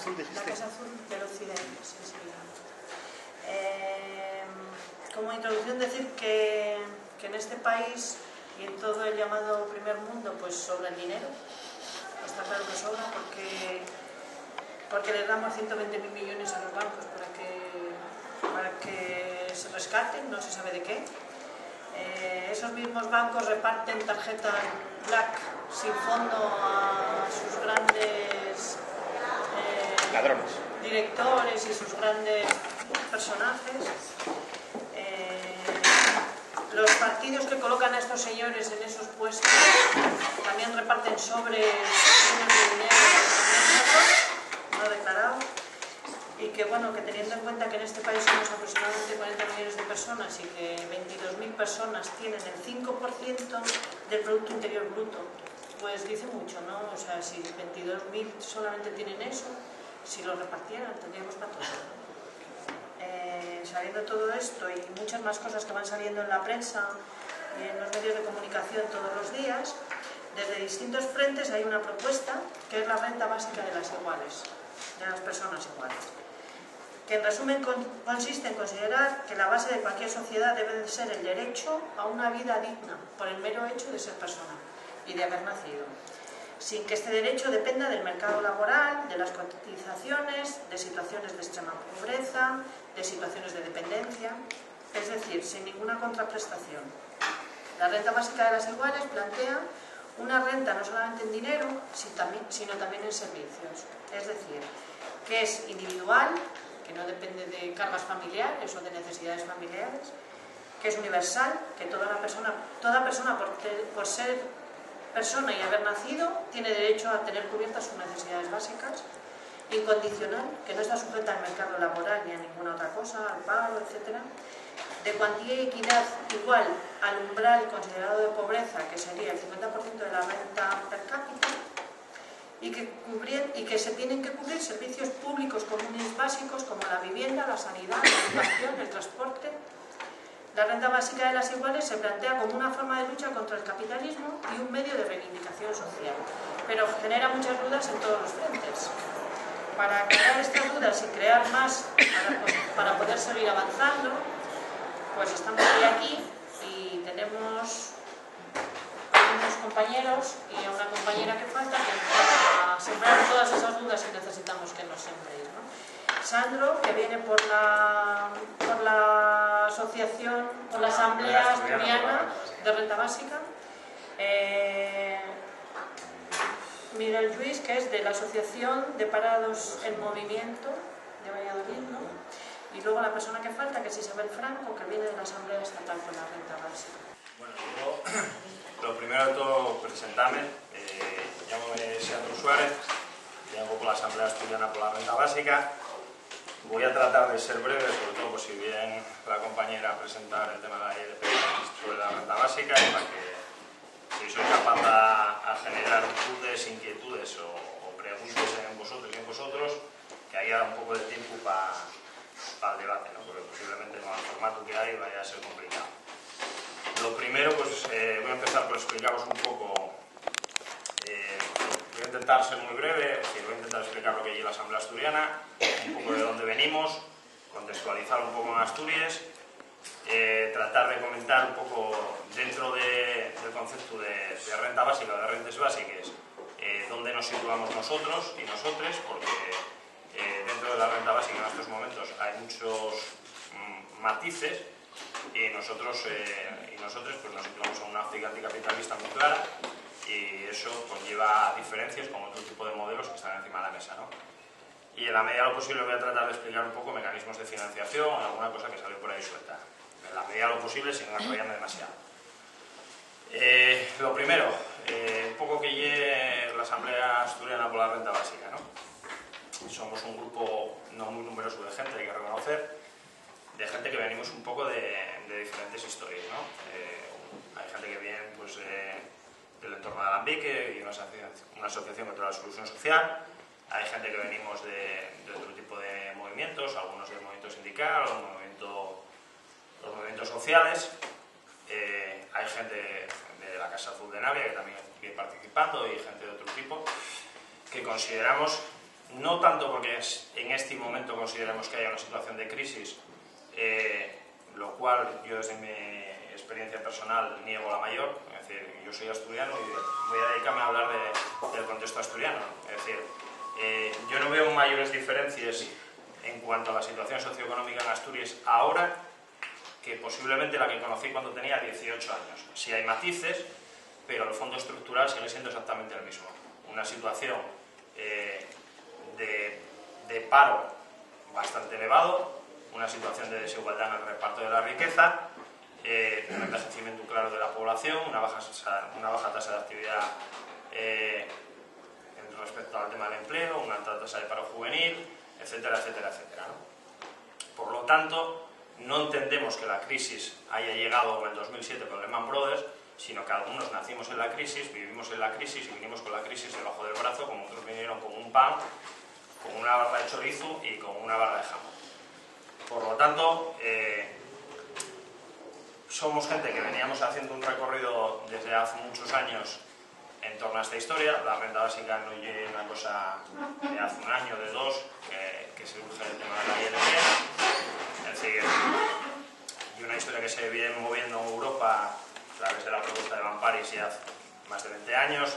Azul, dijiste. La Casa Azul del Occidente, sí, sí. Como introducción decir que en este país y en todo el llamado primer mundo pues sobra el dinero, está claro que sobra porque les damos 120.000 millones a los bancos para que se rescaten, no se sabe de qué. Esos mismos bancos reparten tarjetas black sin fondo a sus grandes ladrones, directores y sus grandes personajes. Los partidos que colocan a estos señores en esos puestos también reparten sobres de dinero no declarado, y que bueno, que teniendo en cuenta que en este país somos aproximadamente 40 millones de personas y que 22.000 personas tienen el 5% del Producto Interior Bruto, pues dice mucho, ¿no? O sea, si 22.000 solamente tienen eso, si lo repartieran tendríamos para todo. Sabiendo todo esto y muchas más cosas que van saliendo en la prensa y en los medios de comunicación todos los días, desde distintos frentes hay una propuesta que es la renta básica de las iguales, de las personas iguales, que en resumen consiste en considerar que la base de cualquier sociedad debe de ser el derecho a una vida digna por el mero hecho de ser persona y de haber nacido, sin que este derecho dependa del mercado laboral, de las cotizaciones, de situaciones de extrema pobreza, de situaciones de dependencia, es decir, sin ninguna contraprestación. La renta básica de las iguales plantea una renta no solamente en dinero, sino también en servicios, es decir, que es individual, que no depende de cargas familiares o de necesidades familiares, que es universal, que toda persona por ser persona y haber nacido tiene derecho a tener cubiertas sus necesidades básicas, incondicional, que no está sujeta al mercado laboral ni a ninguna otra cosa, al paro, etc., de cuantía y equidad igual al umbral considerado de pobreza, que sería el 50% de la renta per cápita, y que se tienen que cubrir servicios públicos comunes básicos como la vivienda, la sanidad, la educación, el transporte. La renta básica de las iguales se plantea como una forma de lucha contra el capitalismo y un medio de reivindicación social, pero genera muchas dudas en todos los frentes. Para aclarar estas dudas y crear más para poder seguir avanzando, pues estamos hoy aquí y tenemos unos compañeros y a una compañera que falta que van a sembrar todas esas dudas que necesitamos que nos sembréis, ¿no? Sandro, que viene por la asociación, por la Asamblea Asturiana de Renta Básica. Miguel Luis, que es de la Asociación de Parados en Movimiento de Valladolid, ¿no? Y luego la persona que falta, que es Isabel Franco, que viene de la Asamblea Estatal por la Renta Básica. Bueno, yo, lo primero de todo, presentarme. Llamo Sandro Suárez, vengo por la Asamblea Asturiana por la Renta Básica. Voy a tratar de ser breve, sobre todo pues, si bien la compañera presentar el tema de la ILP sobre la renta básica, y para que si soy capaz a generar dudas, inquietudes o preguntas en vosotros y en vosotros, que haya un poco de tiempo para el debate, ¿no? Porque posiblemente con el formato que hay vaya a ser complicado. Lo primero, pues voy a empezar por explicaros un poco, voy a intentar ser muy breve, es decir, voy a intentar explicar lo que es la Asamblea Asturiana, un poco de dónde venimos, contextualizar un poco en Asturias, tratar de comentar un poco dentro del concepto de renta básica, de rentas básicas, dónde nos situamos nosotros y nosotres, porque dentro de la renta básica en estos momentos hay muchos matices y nosotros pues nos situamos en una óptica anticapitalista muy clara, y eso conlleva diferencias con otro tipo de modelos que están encima de la mesa, ¿no? Y en la medida de lo posible voy a tratar de explicar un poco mecanismos de financiación, alguna cosa que salió por ahí suelta. En la medida de lo posible, sin enrollarme demasiado. Lo primero, un poco que lleve la Asamblea Asturiana por la Renta Básica, ¿no? Somos un grupo no muy numeroso de gente, hay que reconocer, de gente que venimos un poco de diferentes historias, ¿no? Hay gente que viene pues, del entorno de Alambique y una asociación contra la exclusión social. Hay gente que venimos de otro tipo de movimientos, algunos del movimiento sindical, los movimientos sociales. Hay gente de la Casa Azul de Navia que también viene participando, y gente de otro tipo, que consideramos no tanto porque en este momento consideremos que haya una situación de crisis, lo cual yo desde mi experiencia personal niego la mayor, es decir, yo soy asturiano y voy a dedicarme a hablar del contexto asturiano, es decir, yo no veo mayores diferencias en cuanto a la situación socioeconómica en Asturias ahora que posiblemente la que conocí cuando tenía 18 años. Sí hay matices, pero el fondo estructural sigue siendo exactamente el mismo. Una situación de paro bastante elevado, una situación de desigualdad en el reparto de la riqueza, un envejecimiento claro de la población, una baja tasa de actividad respecto al tema del empleo, una alta tasa de paro juvenil, etcétera, etcétera, etcétera, ¿no? Por lo tanto, no entendemos que la crisis haya llegado en el 2007 con Lehman Brothers, sino que algunos nacimos en la crisis, vivimos en la crisis y vinimos con la crisis debajo del brazo, como otros vinieron con un pan, con una barra de chorizo y con una barra de jamón. Por lo tanto, somos gente que veníamos haciendo un recorrido desde hace muchos años en torno a esta historia. La renta básica no es una cosa de hace un año, de dos, que se urge el tema de la ILP. Es decir, y una historia que se viene moviendo en Europa a través de la propuesta de Van Parijs ya hace más de 20 años,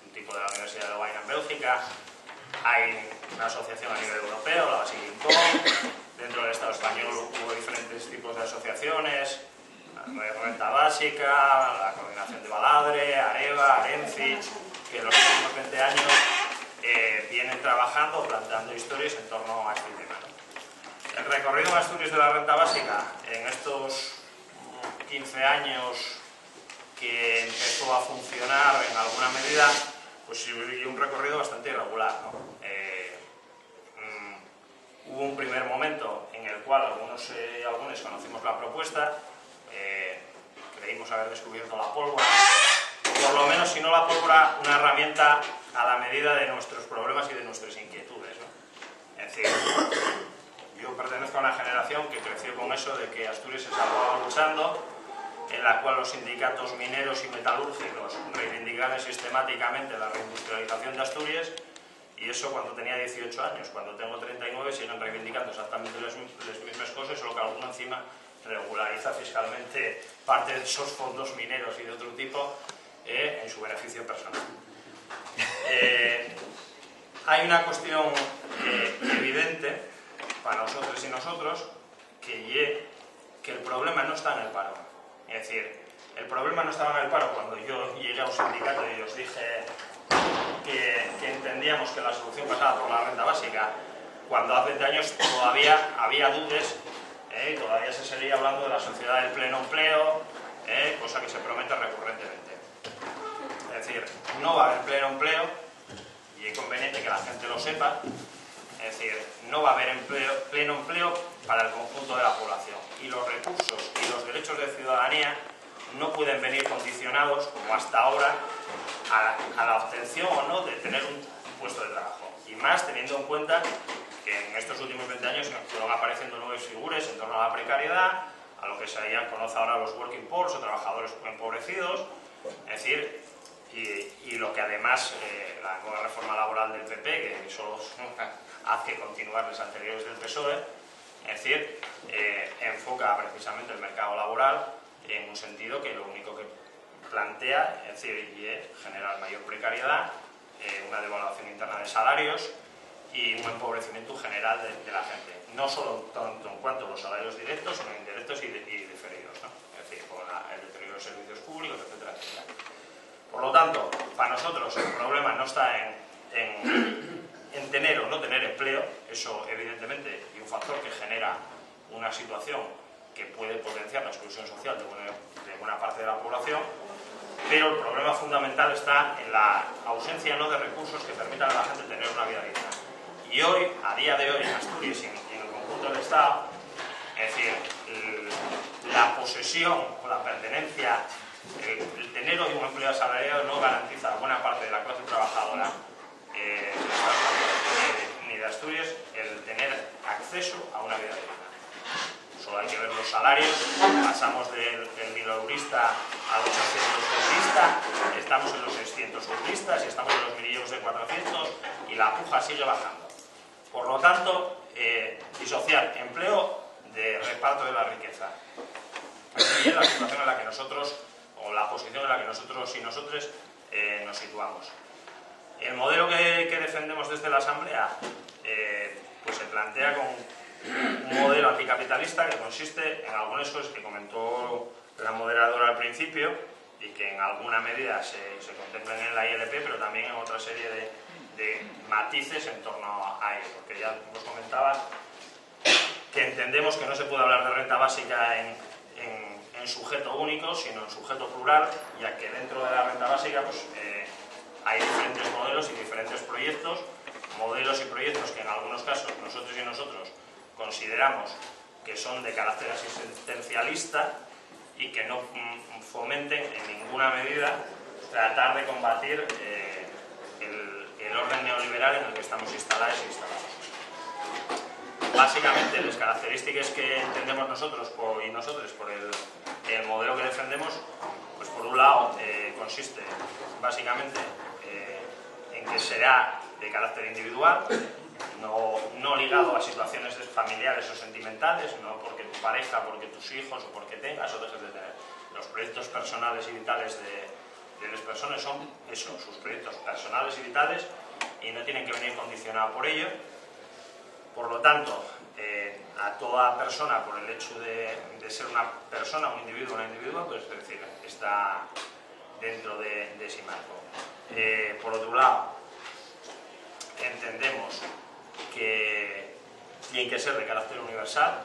un tipo de la Universidad de Lovaina en Bélgica. Hay una asociación a nivel europeo, la Basilincom. Dentro del Estado español hubo diferentes tipos de asociaciones, la renta básica, la coordinación de Baladre, Areva, Arenfi, que en los últimos 20 años vienen trabajando, planteando historias en torno a este tema, ¿no? El recorrido en Asturias de la renta básica en estos 15 años que empezó a funcionar en alguna medida, pues sí, un recorrido bastante irregular, ¿no? Hubo un primer momento en el cual algunos conocimos la propuesta, creímos haber descubierto la pólvora, por lo menos, si no la pólvora, una herramienta a la medida de nuestros problemas y de nuestras inquietudes, ¿no? Es decir, yo pertenezco a una generación que creció con eso de que Asturias se estaba luchando, en la cual los sindicatos mineros y metalúrgicos reivindicaban sistemáticamente la reindustrialización de Asturias, y eso cuando tenía 18 años. Cuando tengo 39 siguen reivindicando exactamente las mismas cosas, solo que alguno encima regulariza fiscalmente parte de esos fondos mineros y de otro tipo en su beneficio personal. Hay una cuestión evidente para nosotros y nosotros, que el problema no está en el paro. Es decir, el problema no estaba en el paro cuando yo llegué a un sindicato y os dije que entendíamos que la solución pasaba por la renta básica, cuando hace 20 años todavía había dudas, todavía se seguía hablando de la sociedad del pleno empleo, cosa que se promete recurrentemente. Es decir, no va a haber pleno empleo, y es conveniente que la gente lo sepa. Es decir, no va a haber pleno empleo para el conjunto de la población, y los recursos y los derechos de ciudadanía no pueden venir condicionados, como hasta ahora, a la obtención o no de tener un puesto de trabajo. Y más teniendo en cuenta que en estos últimos 20 años fueron apareciendo nuevas figuras en torno a la precariedad, a lo que se conoce ahora los working poor o trabajadores empobrecidos. Es decir, y lo que además la nueva reforma laboral del PP, que solo hace continuar las anteriores del PSOE, es decir, enfoca precisamente el mercado laboral en un sentido que lo único que plantea, es decir, generar mayor precariedad, una devaluación interna de salarios y un empobrecimiento general de la gente, no solo tanto en cuanto a los salarios directos, sino indirectos y diferidos, ¿no? Es decir, con el deterioro de servicios públicos, etcétera, etcétera. Por lo tanto, para nosotros el problema no está en tener o no tener empleo, eso evidentemente es un factor que genera una situación que puede potenciar la exclusión social de buena parte de la población, pero el problema fundamental está en la ausencia no de recursos que permitan a la gente tener una vida digna. Y hoy, a día de hoy, en Asturias y en el conjunto del Estado, es decir, la posesión o la pertenencia, el tener hoy un empleo asalariado no garantiza a buena parte de la clase trabajadora ni de Asturias el tener acceso a una vida digna. Solo hay que ver los salarios, pasamos del mileurista al 800-eurista, estamos en los 600-euristas y estamos en los minilleros de 400 y la puja sigue bajando. Por lo tanto, disociar empleo de reparto de la riqueza. Esa es la situación en la que nosotros, o la posición en la que nosotros y nosotros nos situamos. El modelo que defendemos desde la Asamblea pues se plantea con un modelo anticapitalista que consiste en algunas cosas que comentó la moderadora al principio y que en alguna medida se contemplan en la ILP, pero también en otra serie de matices en torno a ello, porque ya os comentaba que entendemos que no se puede hablar de renta básica en sujeto único, sino en sujeto plural, ya que dentro de la renta básica pues, hay diferentes modelos y diferentes proyectos, modelos y proyectos que en algunos casos nosotros y nosotros consideramos que son de carácter asistencialista y que no fomenten en ninguna medida tratar de combatir el orden neoliberal en el que estamos instalados e instalados. Básicamente, las características que entendemos nosotros y nosotros por el modelo que defendemos, pues por un lado consiste básicamente en que será de carácter individual, no ligado a situaciones familiares o sentimentales, no porque tu pareja, porque tus hijos o porque tengas o dejes de tener. Los proyectos personales y vitales de las personas son eso, sus proyectos personales y vitales, y no tienen que venir condicionados por ello. Por lo tanto, a toda persona, por el hecho de ser una persona, un individuo, una individua, pues es decir, está dentro de ese marco. Por otro lado, entendemos que tiene que ser de carácter universal,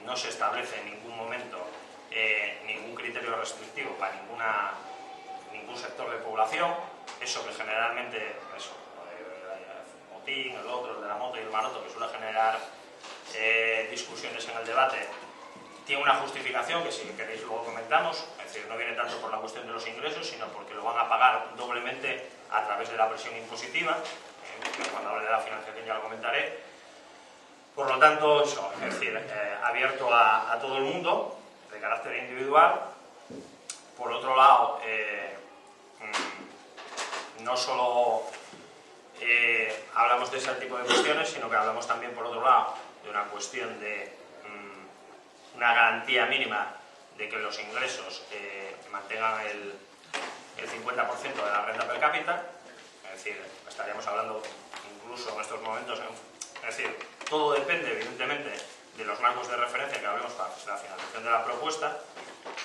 no se establece en ningún momento ningún criterio restrictivo para ningún sector de población, eso que generalmente, eso, el motín, el otro, el de la moto y el maroto, que suele generar discusiones en el debate, tiene una justificación que si queréis luego comentamos, es decir, no viene tanto por la cuestión de los ingresos, sino porque lo van a pagar doblemente a través de la presión impositiva, cuando hable de la financiación ya lo comentaré. Por lo tanto, eso, es decir, abierto a todo el mundo, de carácter individual. Por otro lado, no solo hablamos de ese tipo de cuestiones, sino que hablamos también, por otro lado, de una cuestión de una garantía mínima de que los ingresos mantengan el 50% de la renta per cápita, es decir, estaríamos hablando incluso en estos momentos, es decir, todo depende evidentemente de los marcos de referencia que hablemos para la finalización de la propuesta,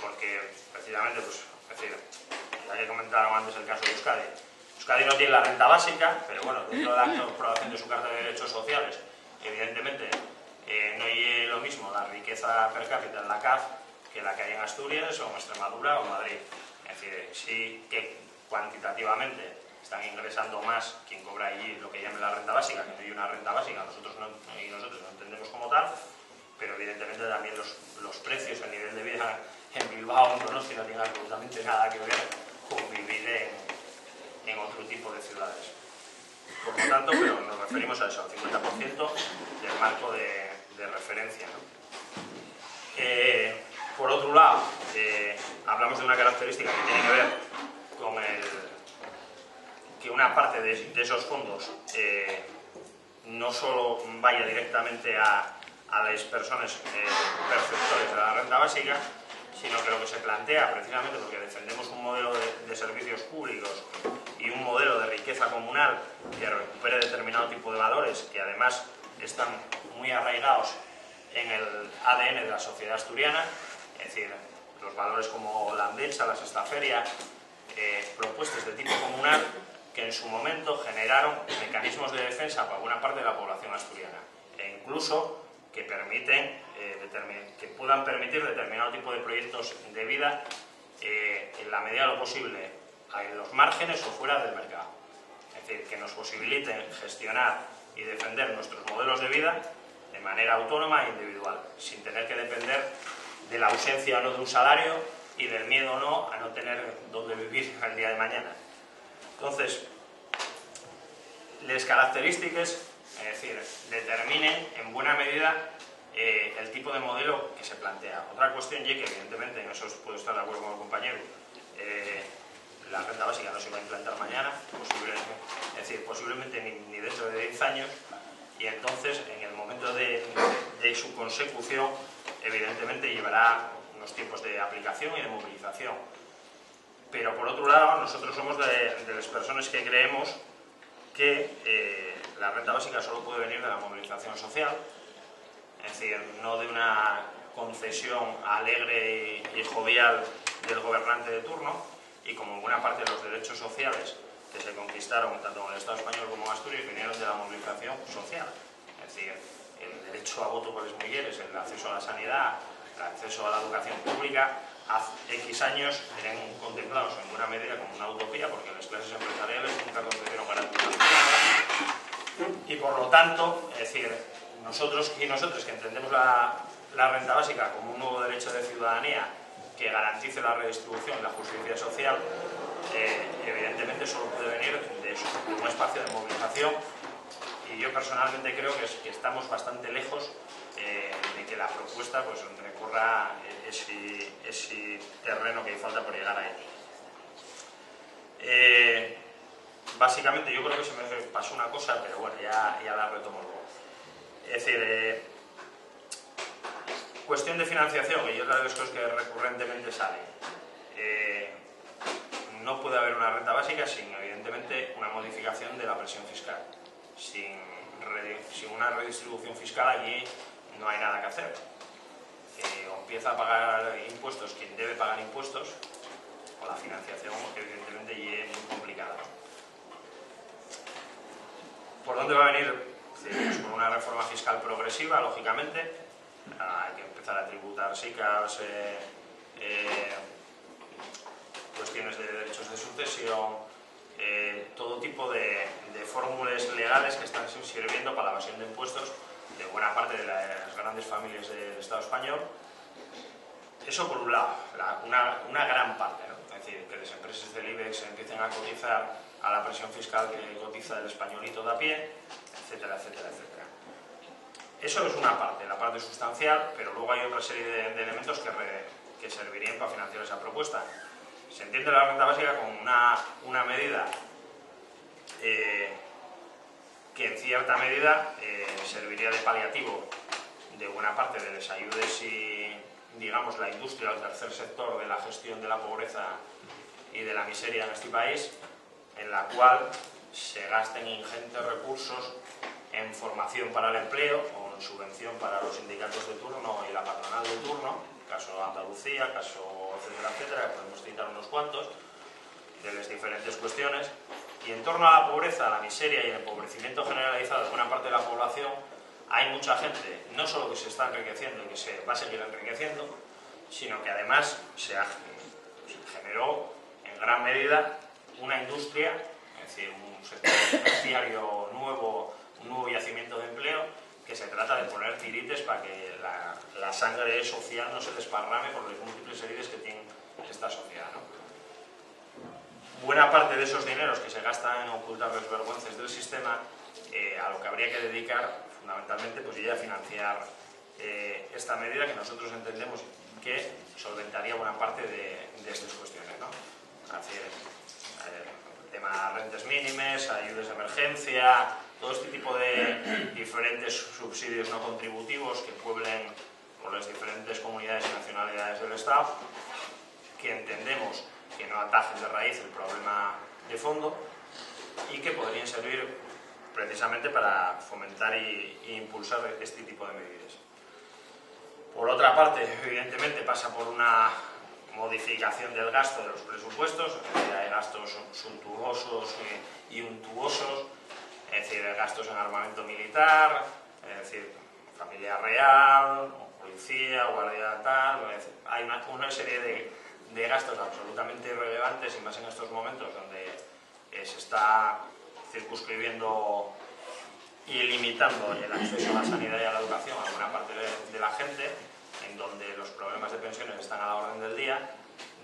porque precisamente, pues, es decir, ya que comentaron antes el caso de Euskadi, Euskadi no tiene la renta básica, pero bueno, dentro de la aprobación de su Carta de Derechos Sociales, evidentemente no es lo mismo la riqueza per cápita en la CAF que la que hay en Asturias o en Extremadura o en Madrid. Es decir, sí que cuantitativamente están ingresando más quien cobra allí lo que llaman la renta básica, que no hay una renta básica, nosotros no entendemos como tal, pero evidentemente también los precios, el nivel de vida en Bilbao, en Donosti, no tienen absolutamente nada que ver con vivir en otro tipo de ciudades. Por lo tanto, pero nos referimos a eso, al 50% del marco de referencia, ¿no? Por otro lado, hablamos de una característica que tiene que ver con que una parte de esos fondos no solo vaya directamente a las personas perceptores de la renta básica, sino que lo que se plantea, precisamente porque defendemos un modelo de servicios públicos y un modelo de riqueza comunal que recupere determinado tipo de valores que además están muy arraigados en el ADN de la sociedad asturiana, es decir, los valores como la andecha, la sextaferia, propuestas de tipo comunal que en su momento generaron mecanismos de defensa para buena parte de la población asturiana e incluso que permiten que puedan permitir determinado tipo de proyectos de vida en la medida de lo posible en los márgenes o fuera del mercado. Es decir, que nos posibiliten gestionar y defender nuestros modelos de vida de manera autónoma e individual, sin tener que depender de la ausencia o no de un salario y del miedo o no a no tener dónde vivir el día de mañana. Entonces, las características, es decir, determinen en buena medida el tipo de modelo que se plantea. Otra cuestión, y que evidentemente en eso puedo estar de acuerdo con el compañero, la renta básica no se va a implantar mañana, posiblemente ni dentro de 10 años, y entonces en el momento de su consecución evidentemente llevará unos tiempos de aplicación y de movilización. Pero por otro lado, nosotros somos de las personas que creemos que la renta básica solo puede venir de la movilización social, es decir, no de una concesión alegre y jovial del gobernante de turno, y como buena parte de los derechos sociales que se conquistaron tanto en el Estado español como en Asturias vinieron de la movilización social. Es decir, el derecho a voto por las mujeres, el acceso a la sanidad, el acceso a la educación pública, hace X años eran contemplados en buena medida como una utopía, porque las clases empresariales nunca concedieron garantizar nada. Y por lo tanto, es decir, nosotros que entendemos la renta básica como un nuevo derecho de ciudadanía que garantice la redistribución y la justicia social, evidentemente solo puede venir de un espacio de movilización, y yo personalmente creo que estamos bastante lejos de que la propuesta pues recorra ese terreno que falta por llegar ahí. Básicamente yo creo que se me pasó una cosa, pero bueno, ya la retomo luego. Es decir, cuestión de financiación, y otra de las cosas que recurrentemente sale. No puede haber una renta básica sin, evidentemente, una modificación de la presión fiscal. Sin una redistribución fiscal aquí no hay nada que hacer. O empieza a pagar impuestos quien debe pagar impuestos, o la financiación, evidentemente, es muy complicada. ¿Por dónde va a venir? Pues por una reforma fiscal progresiva, lógicamente. Hay que empezar a tributar SICAVs, cuestiones de derechos de sucesión, todo tipo de fórmulas legales que están sirviendo para la evasión de impuestos de buena parte de las grandes familias del Estado español. Eso por un lado, una gran parte, ¿no? Es decir, que las empresas del IBEX empiecen a cotizar a la presión fiscal que cotiza el españolito de a pie, etcétera, etcétera, etcétera. Eso es una parte, la parte sustancial, pero luego hay otra serie de elementos que servirían para financiar esa propuesta. Se entiende la renta básica como una medida que en cierta medida serviría de paliativo de buena parte de las ayudas y, digamos, la industria o el tercer sector de la gestión de la pobreza y de la miseria en este país, en la cual se gasten ingentes recursos en formación para el empleo o en subvención para los sindicatos de turno y la patronal de turno, caso Andalucía, caso etcétera, etcétera, podemos citar unos cuantos, de las diferentes cuestiones. Y en torno a la pobreza, la miseria y el empobrecimiento generalizado de buena parte de la población, hay mucha gente, no solo que se está enriqueciendo y que se va a seguir enriqueciendo, sino que además se generó en gran medida una industria, es decir, un sector terciario nuevo, un nuevo yacimiento de empleo, que se trata de poner tirites para que la sangre social no se desparrame por las múltiples heridas que tiene esta sociedad, ¿no? Buena parte de esos dineros que se gastan en ocultar las vergüenzas del sistema, a lo que habría que dedicar fundamentalmente pues ya a financiar esta medida que nosotros entendemos que solventaría buena parte de estas cuestiones, ¿no? Así es, tema rentas mínimas, ayudas de emergencia, todo este tipo de diferentes subsidios no contributivos que pueblen por las diferentes comunidades y nacionalidades del Estado, que entendemos que no atajen de raíz el problema de fondo y que podrían servir precisamente para fomentar e impulsar este tipo de medidas. Por otra parte, evidentemente pasa por una modificación del gasto de los presupuestos, hay gastos suntuosos y untuosos, es decir, gastos en armamento militar, es decir, familia real, policía, guardia tal, hay una serie de gastos absolutamente irrelevantes y más en estos momentos donde se está circunscribiendo y limitando el acceso a la sanidad y a la educación a buena parte de la gente, en donde los problemas de pensiones están a la orden del día,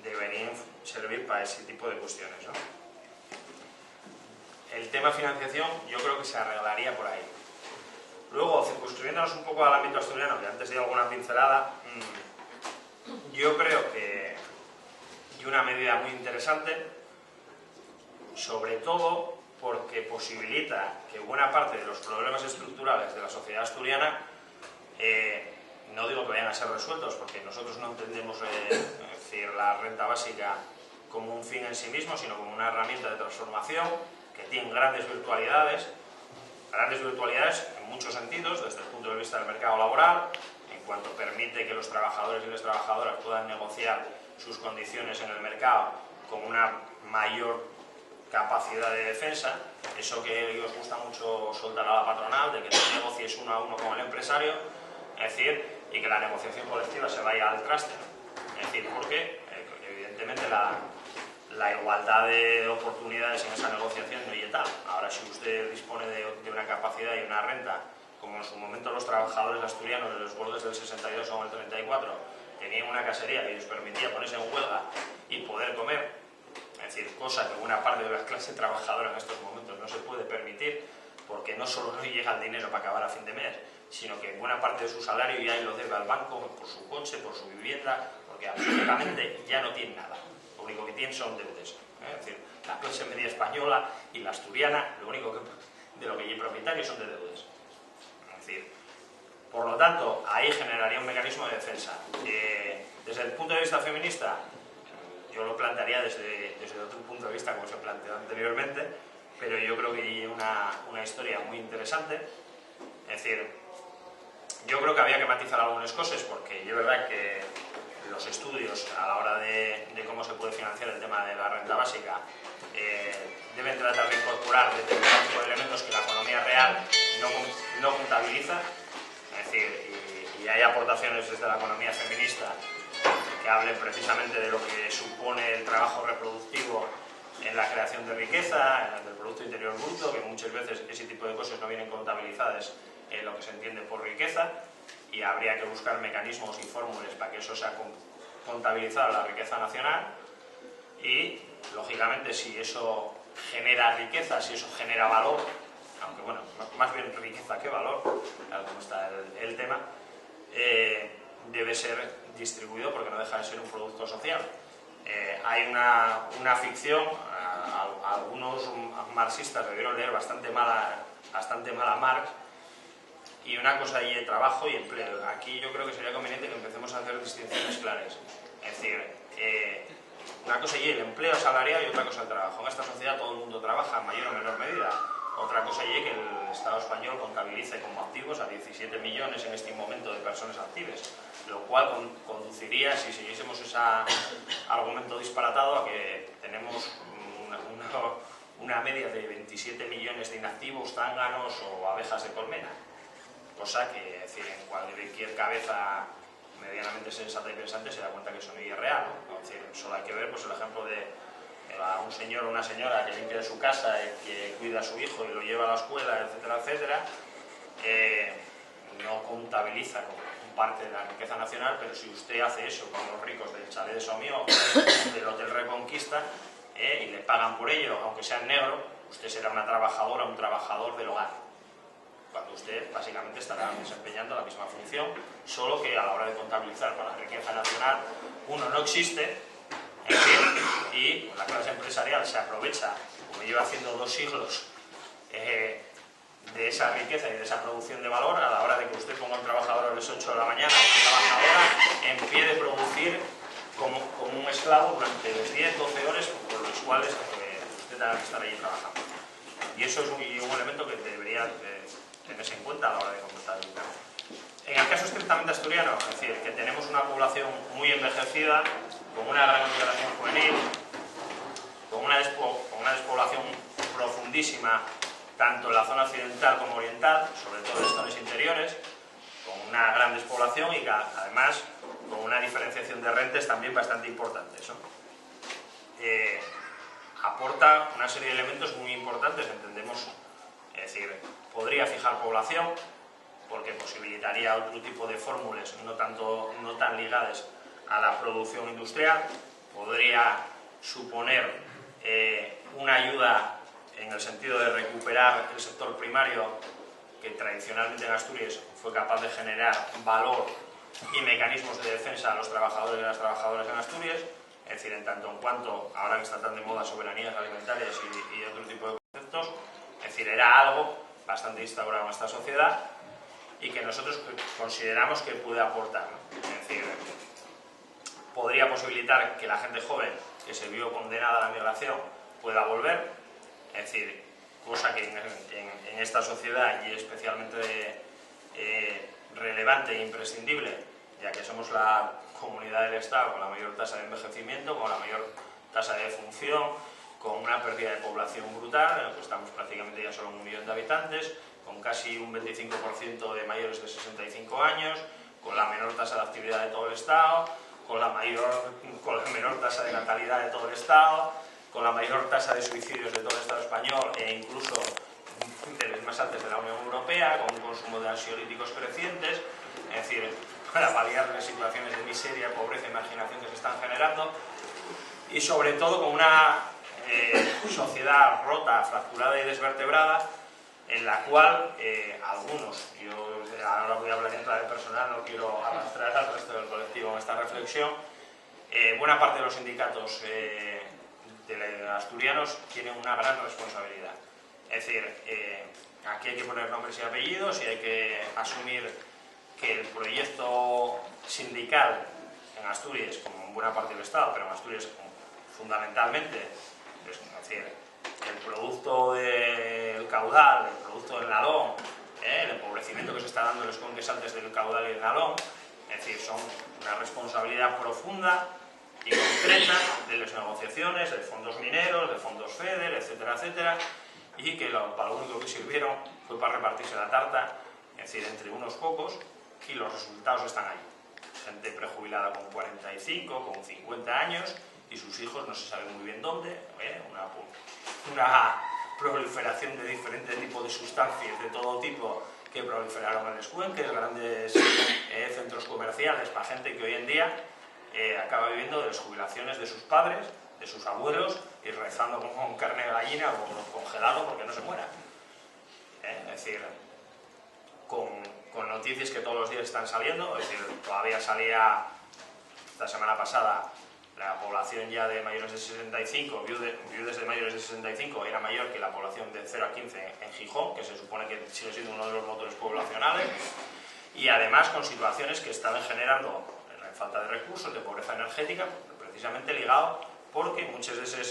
deberían servir para ese tipo de cuestiones, ¿no? El tema financiación yo creo que se arreglaría por ahí. Luego, circunscribiéndonos un poco al ámbito asturiano, que antes di alguna pincelada, yo creo que hay una medida muy interesante, sobre todo porque posibilita que buena parte de los problemas estructurales de la sociedad asturiana, no digo que vayan a ser resueltos, porque nosotros no entendemos decir, la renta básica como un fin en sí mismo, sino como una herramienta de transformación que tiene grandes virtualidades en muchos sentidos, desde el punto de vista del mercado laboral, en cuanto permite que los trabajadores y las trabajadoras puedan negociar sus condiciones en el mercado con una mayor capacidad de defensa, eso que os gusta mucho soltar a la patronal, de que tú negocies uno a uno con el empresario, es decir, y que la negociación colectiva se vaya al traste, es decir, porque evidentemente la igualdad de oportunidades en esa negociación no es tal. Ahora, si usted dispone de una capacidad y una renta, como en su momento los trabajadores asturianos de los bordes del 62 o el 34 tenían una casería que les permitía ponerse en huelga y poder comer, es decir, cosa que buena parte de la clase trabajadora en estos momentos no se puede permitir, porque no solo no llega el dinero para acabar a fin de mes, sino que buena parte de su salario ya lo debe al banco, por su coche, por su vivienda, porque absolutamente ya no tiene nada. Lo único que tienen son deudas. Es decir, la clase media española y la asturiana, lo único que, de lo que hay propietarios son de deudas. Es decir, por lo tanto, ahí generaría un mecanismo de defensa. Desde el punto de vista feminista, yo lo plantearía desde otro punto de vista, como se planteó anteriormente, pero yo creo que hay una historia muy interesante. Es decir, yo creo que había que matizar algunas cosas, porque es verdad que los estudios a la hora de cómo se puede financiar el tema de la renta básica deben tratar de incorporar determinados tipos de elementos que la economía real no contabiliza, es decir, y hay aportaciones desde la economía feminista que hablen precisamente de lo que supone el trabajo reproductivo en la creación de riqueza, en el Producto Interior Bruto, que muchas veces ese tipo de cosas no vienen contabilizadas en lo que se entiende por riqueza, y habría que buscar mecanismos y fórmulas para que eso sea contabilizado en la riqueza nacional. Y, lógicamente, si eso genera riqueza, si eso genera valor, aunque bueno, más bien riqueza que valor, tal como está el tema, debe ser distribuido porque no deja de ser un producto social. Hay una ficción, algunos marxistas debieron leer bastante mal a Marx, y una cosa ahí de trabajo y empleo. Aquí yo creo que sería conveniente que empecemos a hacer distinciones claras. Es decir, una cosa y el empleo asalariado y otra cosa el trabajo. En esta sociedad todo el mundo trabaja en mayor o menor medida. Otra cosa y que el Estado español contabilice como activos a 17 millones en este momento de personas activas, lo cual conduciría, si siguiésemos ese argumento disparatado, a que tenemos una media de 27 millones de inactivos, zánganos o abejas de colmena. Cosa que, es decir, en cualquier cabeza medianamente sensata y pensante se da cuenta que eso no es real, ¿no? Es decir, solo hay que ver pues, el ejemplo de un señor o una señora que limpia su casa y que cuida a su hijo y lo lleva a la escuela, etcétera, etcétera, no contabiliza como parte de la riqueza nacional, pero si usted hace eso con los ricos del chalet de Somío, del Hotel Reconquista, y le pagan por ello, aunque sea en negro, usted será una trabajadora o un trabajador del hogar, cuando usted básicamente estará desempeñando la misma función, solo que a la hora de contabilizar para la riqueza nacional uno no existe, en fin, y la clase empresarial se aprovecha, como lleva haciendo 2 siglos, de esa riqueza y de esa producción de valor a la hora de que usted ponga un trabajador a las 8 de la mañana o una trabajadora en pie de producir como un esclavo durante los 10-12 horas por los cuales usted tenga que estar ahí trabajando. Y eso es un elemento que debería tenerse en cuenta a la hora de contabilizar. En el caso estrictamente asturiano, es decir, que tenemos una población muy envejecida, con una gran migración juvenil, con una despoblación profundísima, tanto en la zona occidental como oriental, sobre todo en las zonas interiores, con una gran despoblación y además con una diferenciación de rentas también bastante importantes, ¿no? Aporta una serie de elementos muy importantes, entendemos, es decir, podría fijar población, porque posibilitaría otro tipo de fórmulas no tan ligadas a la producción industrial, podría suponer una ayuda en el sentido de recuperar el sector primario que tradicionalmente en Asturias fue capaz de generar valor y mecanismos de defensa a los trabajadores y las trabajadoras en Asturias, es decir, en tanto en cuanto, ahora que está tan de moda soberanías alimentarias y otro tipo de conceptos, es decir, era algo bastante instaurado en esta sociedad y que nosotros consideramos que puede aportar, ¿no? Es decir, podría posibilitar que la gente joven que se vio condenada a la migración pueda volver, es decir, cosa que en esta sociedad y especialmente relevante e imprescindible, ya que somos la comunidad del Estado con la mayor tasa de envejecimiento, con la mayor tasa de defunción, con una pérdida de población brutal, pues estamos prácticamente ya solo en 1 millón de habitantes, con casi un 25% de mayores de 65 años, con la menor tasa de actividad de todo el Estado, con la menor tasa de natalidad de todo el Estado, con la mayor tasa de suicidios de todo el Estado español e incluso de las más altas de la Unión Europea, con un consumo de ansiolíticos crecientes, es decir, para paliar las situaciones de miseria, pobreza y marginación que se están generando, y sobre todo con una sociedad rota, fracturada y desvertebrada, en la cual algunos, yo ahora voy a hablar en clave personal, no quiero arrastrar al resto del colectivo en esta reflexión, buena parte de los sindicatos asturianos tienen una gran responsabilidad. Es decir, aquí hay que poner nombres y apellidos y hay que asumir que el proyecto sindical en Asturias, como en buena parte del Estado, pero en Asturias fundamentalmente, es decir, el producto del caudal, el producto del Nalón, el empobrecimiento que se está dando en los conques antes del caudal y el Nalón, es decir, son una responsabilidad profunda y concreta de las negociaciones, de fondos mineros, de fondos FEDER, etcétera, etcétera, y que para lo único que sirvieron fue para repartirse la tarta, es decir, entre unos pocos, y los resultados están ahí. Gente prejubilada con 45, con 50 años, y sus hijos no se sabe muy bien dónde, una proliferación de diferentes tipos de sustancias de todo tipo que proliferaron en Escuenques, grandes centros comerciales para gente que hoy en día acaba viviendo de las jubilaciones de sus padres, de sus abuelos, y rezando con carne de gallina o congelado porque no se muera. Es decir, con noticias que todos los días están saliendo, es decir, todavía salía esta semana pasada la población ya de mayores de 65, viudes de mayores de 65, era mayor que la población de 0 a 15 en Gijón, que se supone que sigue siendo uno de los motores poblacionales, y además con situaciones que estaban generando la falta de recursos, de pobreza energética, precisamente ligado porque muchos de esos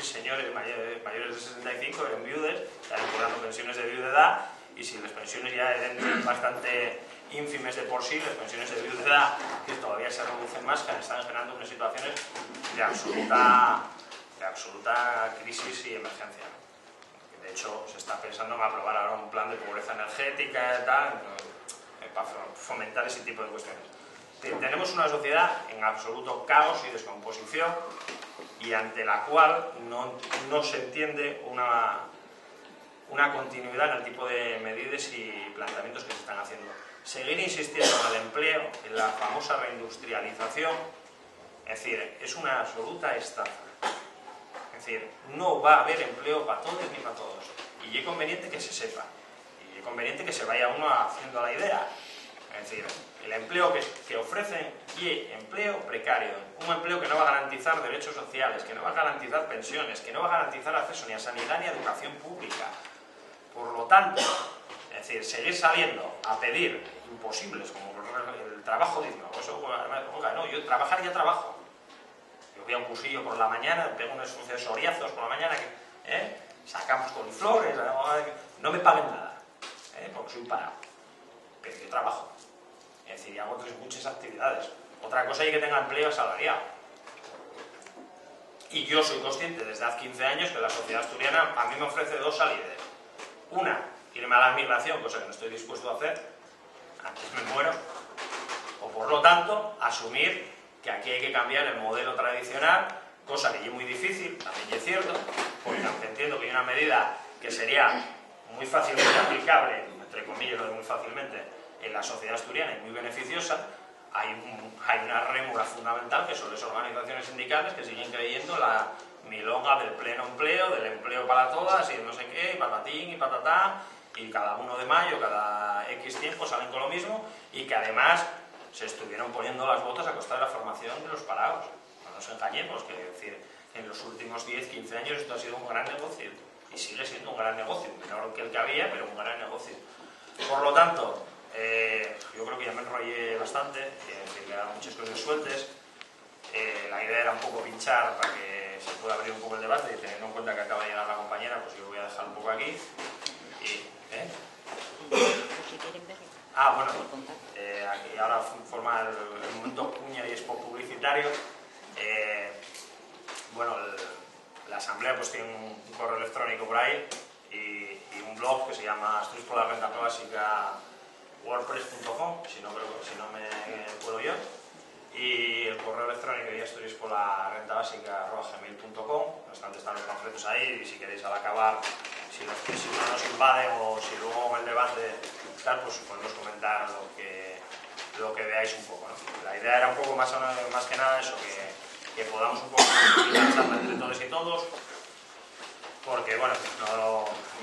señores mayores de 65 eran viudes, estaban cobrando pensiones de viudedad, y si las pensiones ya eran bastante ínfimes de por sí, las pensiones de viudedad, que todavía se reducen más, que están generando unas situaciones de absoluta crisis y emergencia. De hecho, se está pensando en aprobar ahora un plan de pobreza energética y tal, para fomentar ese tipo de cuestiones. Tenemos una sociedad en absoluto caos y descomposición, y ante la cual no se entiende una continuidad en el tipo de medidas y planteamientos que se están haciendo. Seguir insistiendo en el empleo, en la famosa reindustrialización, es decir, es una absoluta estafa. Es decir, no va a haber empleo para todos ni para todos. Y es conveniente que se sepa. Y es conveniente que se vaya uno haciendo la idea. Es decir, el empleo que ofrecen y empleo precario. Un empleo que no va a garantizar derechos sociales, que no va a garantizar pensiones, que no va a garantizar acceso ni a sanidad ni a educación pública. Por lo tanto, es decir, seguir saliendo a pedir imposibles como el trabajo digno. Eso, oiga, no, yo trabajar ya trabajo. Yo voy a un cursillo por la mañana, pego unos soriazos por la mañana, sacamos coliflores, no me paguen nada, porque soy parado. Pero yo trabajo. Es decir, hago muchas actividades. Otra cosa es que tenga empleo asalariado. Y yo soy consciente desde hace 15 años que la sociedad asturiana a mí me ofrece dos salidas. Una, irme a la migración, cosa que no estoy dispuesto a hacer, antes me muero, o por lo tanto, asumir que aquí hay que cambiar el modelo tradicional, cosa que es muy difícil, también es cierto, porque aunque entiendo que hay una medida que sería muy fácilmente aplicable, entre comillas, muy fácilmente, en la sociedad asturiana y muy beneficiosa, hay una rémora fundamental que son las organizaciones sindicales que siguen creyendo la milonga del pleno empleo, del empleo para todas y no sé qué, y patatín y patatá, y cada 1 de mayo, cada X tiempo salen con lo mismo, y que además se estuvieron poniendo las botas a costa de la formación de los parados. No nos engañemos, que decir, en los últimos 10-15 años esto ha sido un gran negocio, y sigue siendo un gran negocio, menor que el que había, pero un gran negocio. Por lo tanto, yo creo que ya me enrollé bastante, que quedan muchas cosas sueltas. La idea era un poco pinchar para que se pueda abrir un poco el debate, y teniendo en cuenta que acaba de llegar la compañera, pues yo voy a dejar un poco aquí. Bueno, aquí ahora forma el momento cuña y spot publicitario. Bueno, la asamblea pues tiene un correo electrónico por ahí y un blog que se llama Asturias por la Renta Básica, wordpress.com, si no me puedo yo, y el correo electrónico de Asturias por la Renta Básica @gmail.com. Bastante están los panfletos ahí, y si queréis al acabar, si no nos invaden o si luego en el debate tal, pues podemos comentar lo que veáis un poco, ¿no? La idea era un poco más que nada eso, que podamos un poco charlar entre todos y todos, porque bueno,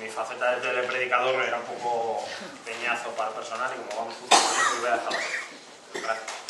mi faceta de telepredicador era un poco peñazo para el personal, y como vamos justo con eso, voy a dejarlo. Gracias.